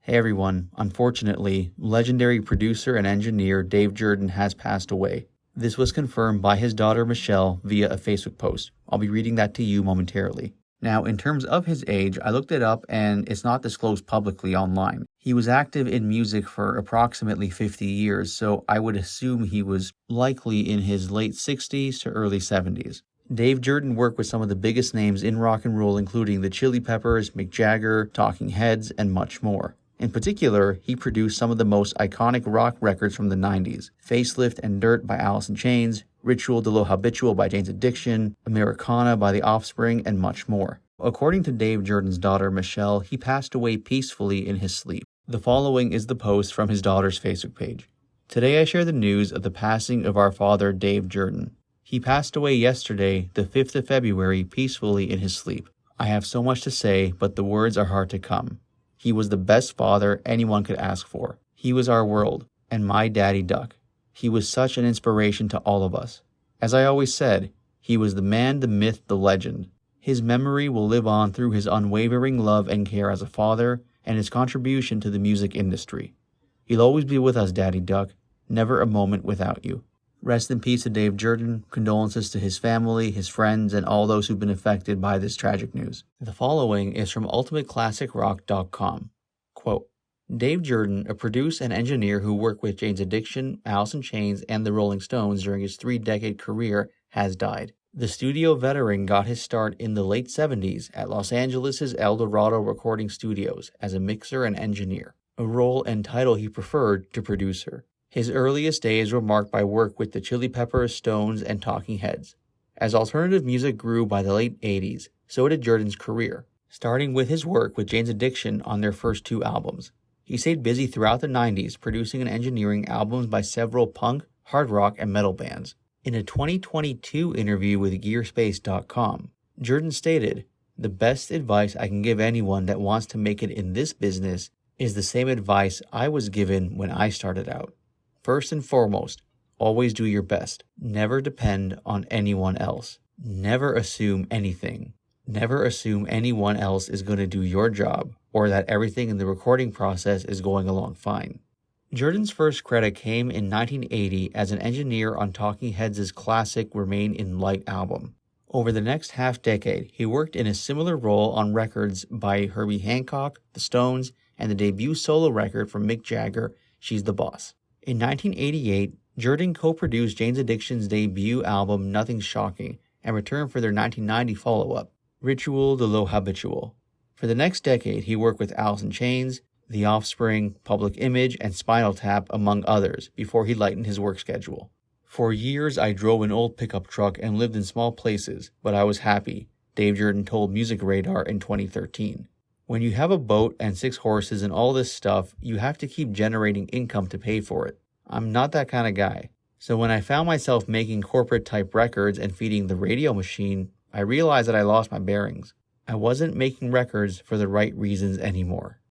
Hey everyone, unfortunately, legendary producer and engineer Dave JERDEN has passed away. This was confirmed by his daughter Michelle via a Facebook post. I'll be reading that to you momentarily. Now, in terms of his age, I looked it up and it's not disclosed publicly online. He was active in music for approximately 50 years, so I would assume he was likely in his late 60s to early 70s. Dave JERDEN worked with some of the biggest names in rock and roll, including the Chili Peppers, Mick Jagger, Talking Heads, and much more. In particular, he produced some of the most iconic rock records from the 90s, Facelift and Dirt by Alice in Chains, Ritual de lo Habitual by Jane's Addiction, Americana by The Offspring, and much more. According to Dave JERDEN's daughter Michelle, he passed away peacefully in his sleep. The following is the post from his daughter's Facebook page. Today I share the news of the passing of our father Dave JERDEN. He passed away yesterday, the 5th of February, peacefully in his sleep. I have so much to say, but the words are hard to come. He was the best father anyone could ask for. He was our world, and my daddy duck. He was such an inspiration to all of us. As I always said, he was the man, the myth, the legend. His memory will live on through his unwavering love and care as a father and his contribution to the music industry. He'll always be with us, Daddy Duck. Never a moment without you. Rest in peace to Dave JERDEN. Condolences to his family, his friends, and all those who've been affected by this tragic news. The following is from UltimateClassicRock.com. Quote, Dave JERDEN, a producer and engineer who worked with Jane's Addiction, Alice in Chains, and the Rolling Stones during his 3-decade career, has died. The studio veteran got his start in the late 70s at Los Angeles' El Dorado Recording Studios as a mixer and engineer, a role and title he preferred to producer. His earliest days were marked by work with the Chili Peppers, Stones, and Talking Heads. As alternative music grew by the late 80s, so did JERDEN's career, starting with his work with Jane's Addiction on their first 2 albums. He stayed busy throughout the 90s, producing and engineering albums by several punk, hard rock, and metal bands. In a 2022 interview with Gearspace.com, JERDEN stated, "The best advice I can give anyone that wants to make it in this business is the same advice I was given when I started out. First and foremost, always do your best. Never depend on anyone else. Never assume anything. Never assume anyone else is going to do your job or that everything in the recording process is going along fine." JERDEN's first credit came in 1980 as an engineer on Talking Heads' classic Remain in Light album. Over the next half-decade, he worked in a similar role on records by Herbie Hancock, The Stones, and the debut solo record from Mick Jagger, She's the Boss. In 1988, JERDEN co-produced Jane's Addiction's debut album Nothing's Shocking and returned for their 1990 follow-up, Ritual de lo Habitual. For the next decade, he worked with Alice in Chains, The Offspring, Public Image, and Spinal Tap, among others, before he lightened his work schedule. For years, I drove an old pickup truck and lived in small places, but I was happy, Dave JERDEN told Music Radar in 2013. When you have a boat and 6 horses and all this stuff, you have to keep generating income to pay for it. I'm not that kind of guy. So when I found myself making corporate-type records and feeding the radio machine, I realized that I lost my bearings. I wasn't making records for the right reasons anymore.